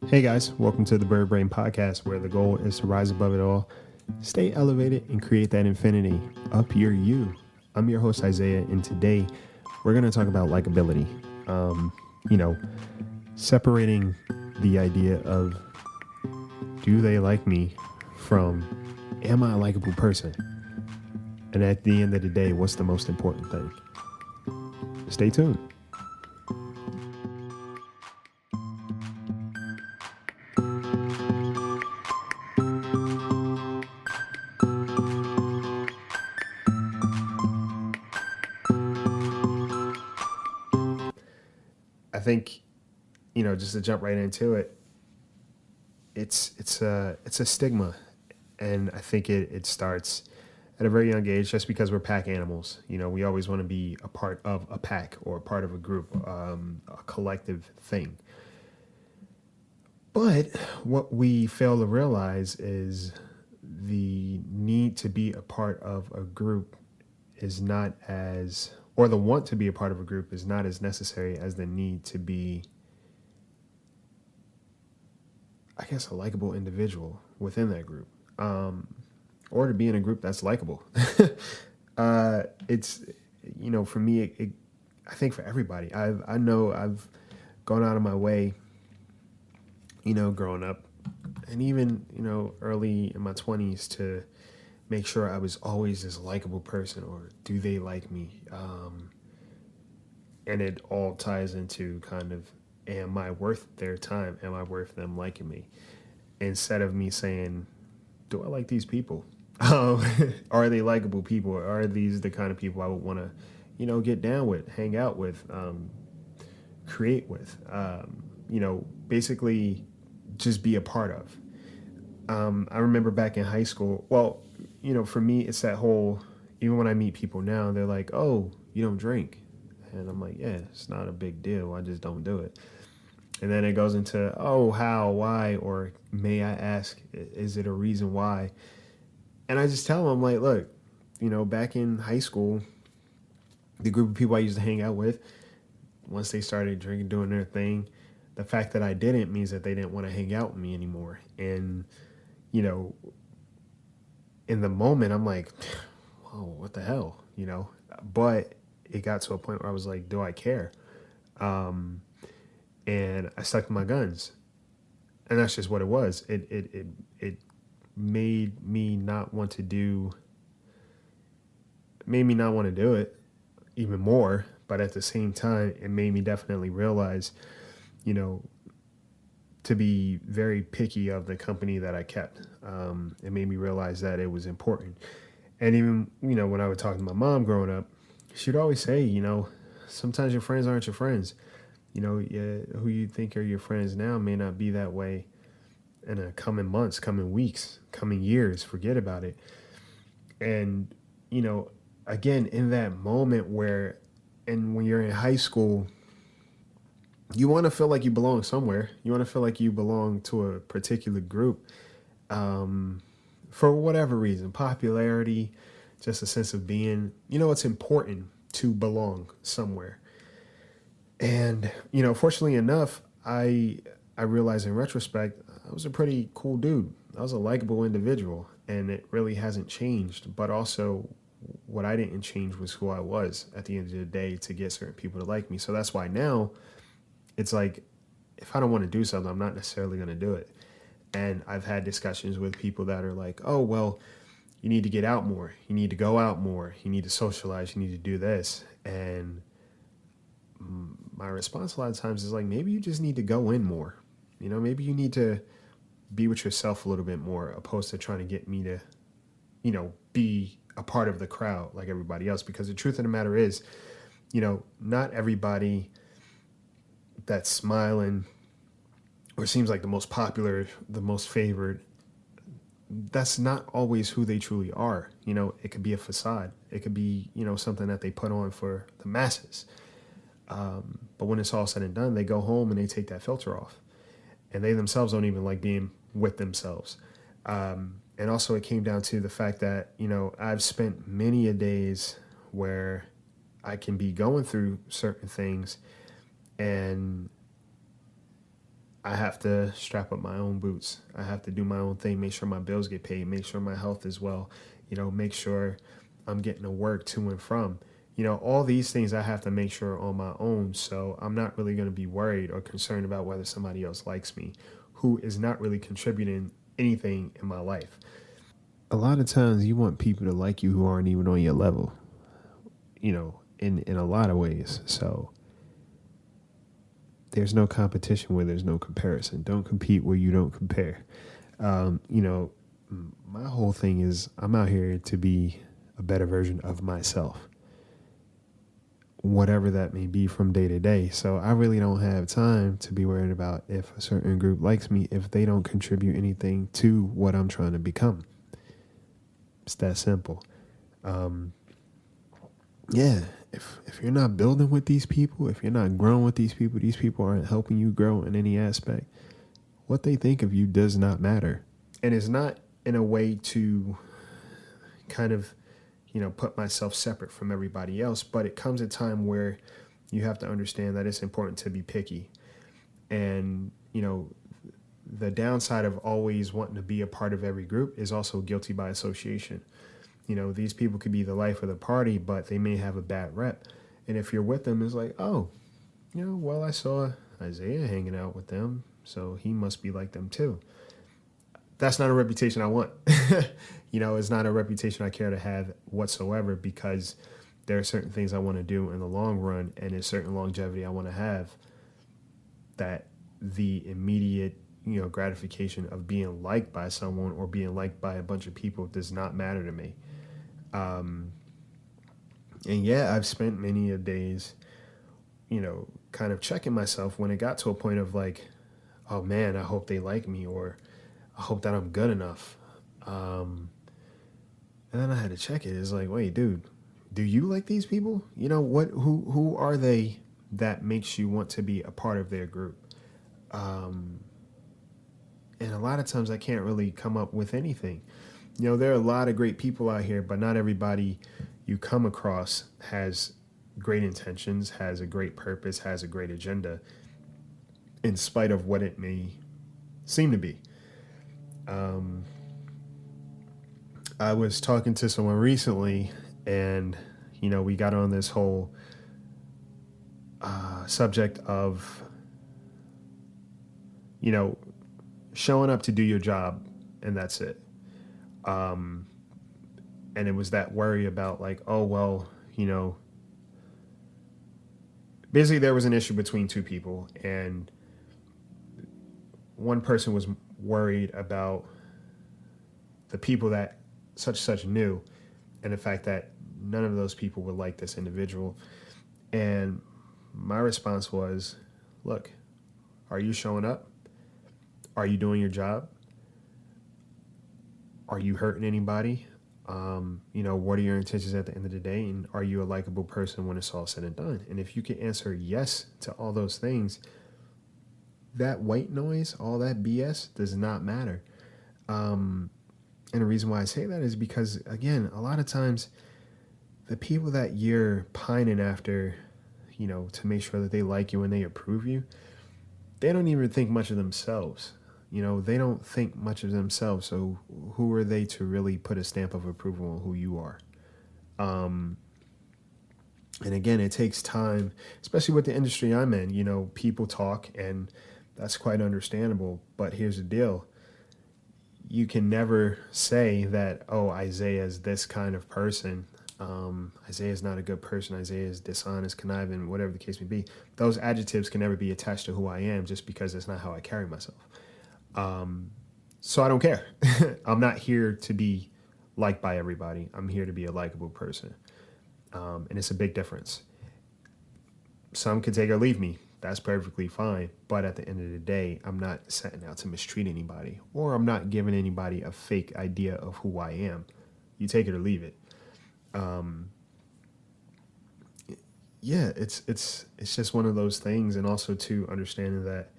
Hey guys, welcome to the Bird Brain Podcast, where the goal is to rise above it all, stay elevated, and create that infinity. Up your you. I'm your host, Isaiah, and today we're going to talk about likability. You know, separating the idea of do they like me from am I a likable person? And at the end of the day, what's the most important thing? Stay tuned. I think, just to jump right into it, it's a stigma, and I think it starts at a very young age, just because we're pack animals. We always want to be a part of a pack or a part of a group, a collective thing. But what we fail to realize is the need to be a part of a group is not as, or the want to be a part of a group is not as necessary as the need to be, I guess, a likable individual within that group, or to be in a group that's likable. It's, for me, I think for everybody, I know I've gone out of my way, growing up, and even, early in my 20s, to make sure I was always this likable person, or do they like me? And it all ties into kind of, am I worth their time? Am I worth them liking me? Instead of me saying, do I like these people? Are they likable people? Are these the kind of people I would want to, get down with, hang out with, create with? Basically just be a part of. I remember back in high school, well, for me, it's that whole, even when I meet people now, they're like, oh, you don't drink. And I'm like, yeah, it's not a big deal. I just don't do it. And then it goes into, oh, how, why, or may I ask, is it a reason why? And I just tell them, I'm like, look, back in high school, the group of people I used to hang out with, once they started drinking, doing their thing, the fact that I didn't means that they didn't want to hang out with me anymore. And, you know, in the moment, I'm like, whoa, what the hell, But it got to a point where I was like, do I care? And I stuck to my guns, and that's just what it was. It made me not want to do. Made me not want to do it even more, but at the same time, it made me definitely realize, you know, to be very picky of the company that I kept. It made me realize that it was important. And even, when I would talk to my mom growing up, she'd always say, sometimes your friends aren't your friends. Who you think are your friends now may not be that way in a coming months, coming weeks, coming years. Forget about it. And, again, in that moment where, and when you're in high school, you want to feel like you belong somewhere. You want to feel like you belong to a particular group, for whatever reason, popularity, just a sense of being. It's important to belong somewhere. And, fortunately enough, I realized in retrospect, I was a pretty cool dude. I was a likable individual, and it really hasn't changed. But also, what I didn't change was who I was at the end of the day to get certain people to like me. So that's why now it's like, if I don't want to do something, I'm not necessarily going to do it. And I've had discussions with people that are like, oh, well, you need to get out more. You need to go out more. You need to socialize. You need to do this. And my response a lot of times is like, maybe you just need to go in more. Maybe you need to be with yourself a little bit more, opposed to trying to get me to, be a part of the crowd like everybody else. Because the truth of the matter is, not everybody that's smiling or seems like the most popular, the most favored, that's not always who they truly are. It could be a facade. It could be, something that they put on for the masses. But when it's all said and done, they go home and they take that filter off. And they themselves don't even like being with themselves. And also it came down to the fact that, I've spent many a days where I can be going through certain things, and I have to strap up my own boots. I have to do my own thing, make sure my bills get paid, make sure my health is well, make sure I'm getting to work to and from. All these things I have to make sure on my own. So I'm not really going to be worried or concerned about whether somebody else likes me who is not really contributing anything in my life. A lot of times you want people to like you who aren't even on your level, in a lot of ways. So there's no competition where there's no comparison. Don't compete where you don't compare. My whole thing is I'm out here to be a better version of myself, whatever that may be from day to day. So I really don't have time to be worried about if a certain group likes me if they don't contribute anything to what I'm trying to become. It's that simple. Yeah, if you're not building with these people, if you're not growing with these people aren't helping you grow in any aspect. What they think of you does not matter. And it's not in a way to kind of, put myself separate from everybody else, but it comes a time where you have to understand that it's important to be picky. And, the downside of always wanting to be a part of every group is also guilty by association. These people could be the life of the party, but they may have a bad rep. And if you're with them, it's like, oh, well, I saw Isaiah hanging out with them, so he must be like them too. That's not a reputation I want. It's not a reputation I care to have whatsoever, because there are certain things I want to do in the long run, and there's certain longevity I want to have, that the immediate gratification of being liked by someone or being liked by a bunch of people does not matter to me. And yeah, I've spent many a days, kind of checking myself when it got to a point of like, oh man, I hope they like me, or I hope that I'm good enough. And then I had to check it. It's like, wait, dude, do you like these people? Who are they that makes you want to be a part of their group? And a lot of times I can't really come up with anything. There are a lot of great people out here, but not everybody you come across has great intentions, has a great purpose, has a great agenda, in spite of what it may seem to be. I was talking to someone recently, and, we got on this whole subject of, showing up to do your job, and that's it. And it was that worry about like, oh, well, basically there was an issue between two people, and one person was worried about the people that such knew, and the fact that none of those people would like this individual. And my response was, look, are you showing up? Are you doing your job? Are you hurting anybody? What are your intentions at the end of the day? And are you a likable person when it's all said and done? And if you can answer yes to all those things, that white noise, all that BS does not matter. And the reason why I say that is because, again, a lot of times the people that you're pining after, to make sure that they like you and they approve you, they don't even think much of themselves. They don't think much of themselves. So who are they to really put a stamp of approval on who you are? And again, it takes time, especially with the industry I'm in. People talk, and that's quite understandable. But here's the deal. You can never say that, oh, Isaiah is this kind of person. Isaiah is not a good person. Isaiah is dishonest, conniving, whatever the case may be. Those adjectives can never be attached to who I am, just because that's not how I carry myself. So I don't care. I'm not here to be liked by everybody. I'm here to be a likable person. And it's a big difference. Some can take or leave me. That's perfectly fine. But at the end of the day, I'm not setting out to mistreat anybody, or I'm not giving anybody a fake idea of who I am. You take it or leave it. Yeah, it's just one of those things. And also too, understanding that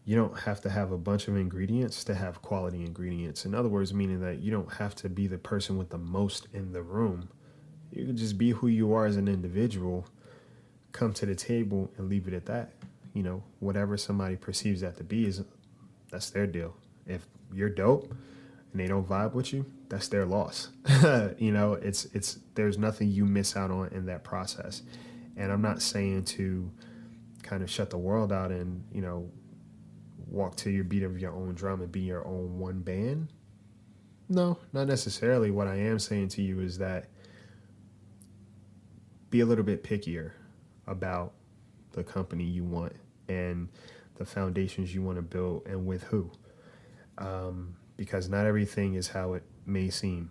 you don't have to have a bunch of ingredients to have quality ingredients. In other words, meaning that you don't have to be the person with the most in the room. You can just be who you are as an individual, come to the table and leave it at that. whatever somebody perceives that to be is that's their deal. If you're dope and they don't vibe with you, that's their loss. It's there's nothing you miss out on in that process. And I'm not saying to kind of shut the world out and, walk to your beat of your own drum and be your own one band. No, not necessarily. What I am saying to you is that be a little bit pickier about the company you want and the foundations you want to build and with who. Because not everything is how it may seem.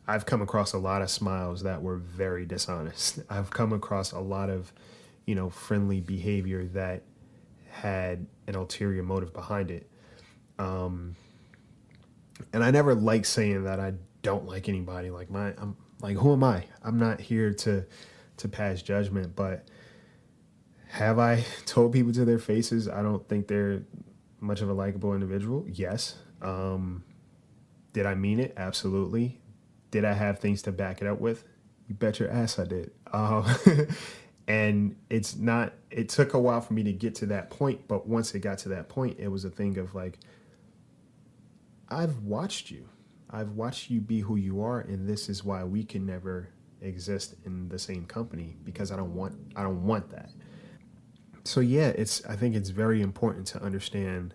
I've come across a lot of smiles that were very dishonest. I've come across a lot of, friendly behavior that had an ulterior motive behind it. And I never like saying that I don't like anybody. I'm like, who am I? I'm not here to pass judgment, but have I told people to their faces I don't think they're much of a likable individual? Yes. Did I mean it? Absolutely. Did I have things to back it up with? You bet your ass I did. And it took a while for me to get to that point, but once it got to that point, it was a thing of like, I've watched you be who you are, and this is why we can never exist in the same company, because I don't want that. So yeah, I think it's very important to understand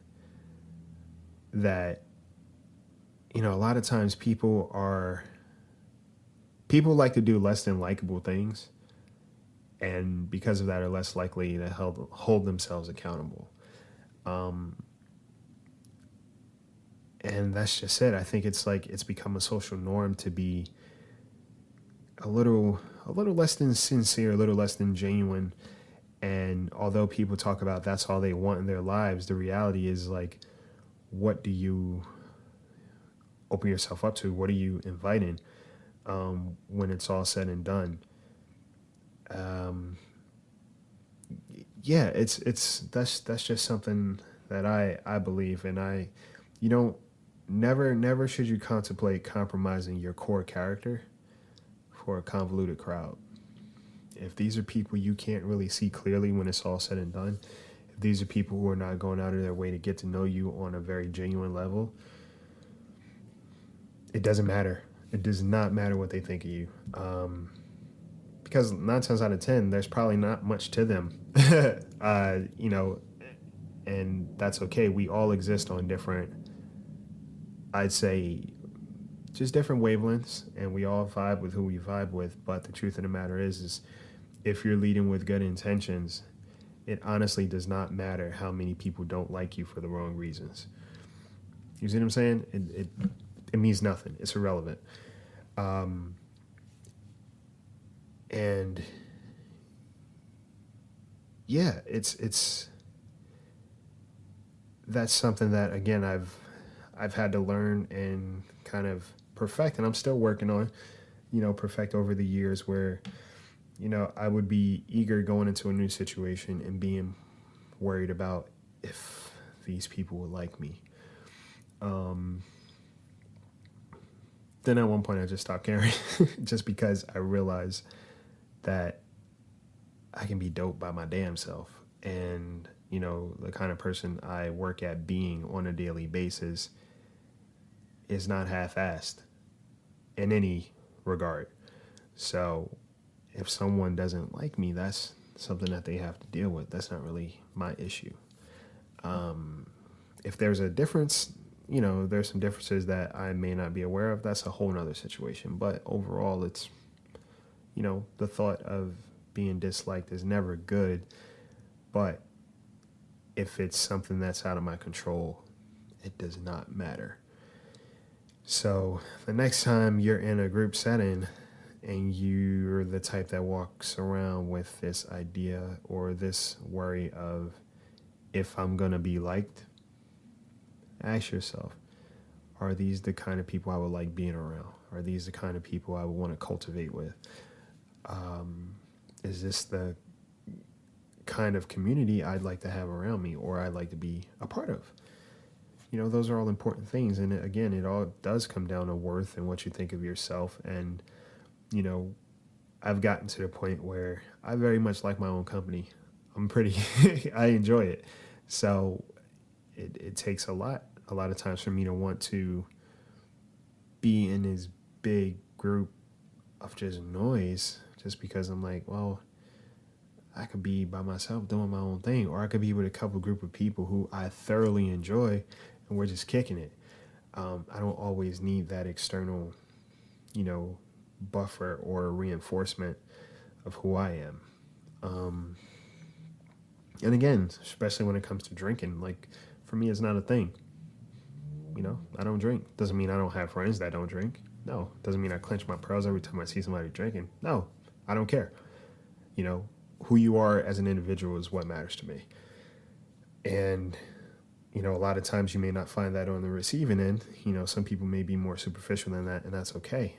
that, a lot of times people like to do less than likable things, and because of that are less likely to hold themselves accountable. And that's just it. I think it's become a social norm to be a little less than sincere, a little less than genuine. And although people talk about that's all they want in their lives, the reality is like, what do you open yourself up to? What are you inviting when it's all said and done? Yeah, that's just something that I believe, and never should you contemplate compromising your core character for a convoluted crowd. If these are people you can't really see clearly when it's all said and done, if these are people who are not going out of their way to get to know you on a very genuine level, it doesn't matter. It does not matter what they think of you. Because 9 times out of 10, there's probably not much to them, and that's okay. We all exist on different, I'd say, just different wavelengths, and we all vibe with who we vibe with. But the truth of the matter is if you're leading with good intentions, it honestly does not matter how many people don't like you for the wrong reasons. You see what I'm saying? It means nothing. It's irrelevant. And yeah, it's that's something that, again, I've had to learn and kind of perfect, and I'm still working on, perfect over the years, where, I would be eager going into a new situation and being worried about if these people would like me. Then at one point I just stopped caring just because I realized that I can be dope by my damn self. And, the kind of person I work at being on a daily basis is not half-assed in any regard. So if someone doesn't like me, that's something that they have to deal with. That's not really my issue. If there's a difference, there's some differences that I may not be aware of. That's a whole nother situation. But overall, it's, the thought of being disliked is never good. But if it's something that's out of my control, it does not matter. So the next time you're in a group setting and you're the type that walks around with this idea or this worry of, if I'm going to be liked, ask yourself, are these the kind of people I would like being around? Are these the kind of people I would want to cultivate with? Is this the kind of community I'd like to have around me, or I'd like to be a part of? Those are all important things. And again, it all does come down to worth and what you think of yourself. And, I've gotten to the point where I very much like my own company. I'm pretty, I enjoy it. So it takes a lot of times for me to want to be in this big group of just noise just because I'm like, well, I could be by myself doing my own thing, or I could be with a couple group of people who I thoroughly enjoy and we're just kicking it. I don't always need that external, you know, buffer or reinforcement of who I am. Um, and again, especially when it comes to drinking, like for me, it's not a thing. You know, I don't drink. Doesn't mean I don't have friends that don't drink. No, doesn't mean I clench my pearls every time I see somebody drinking. No, I don't care. You know, who you are as an individual is what matters to me. And, you know, a lot of times you may not find that on the receiving end. You know, some people may be more superficial than that, and that's okay.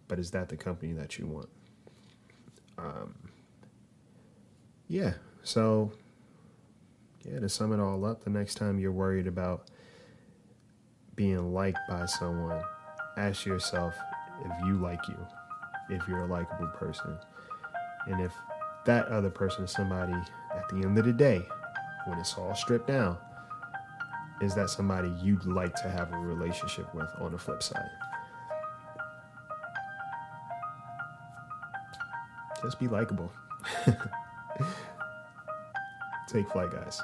But is that the company that you want? Um, yeah. So, yeah, to sum it all up, the next time you're worried about being liked by someone, ask yourself if you like you, if you're a likable person, and if that other person is somebody at the end of the day, when it's all stripped down, is that somebody you'd like to have a relationship with on the flip side? Just be likable. Take flight, guys.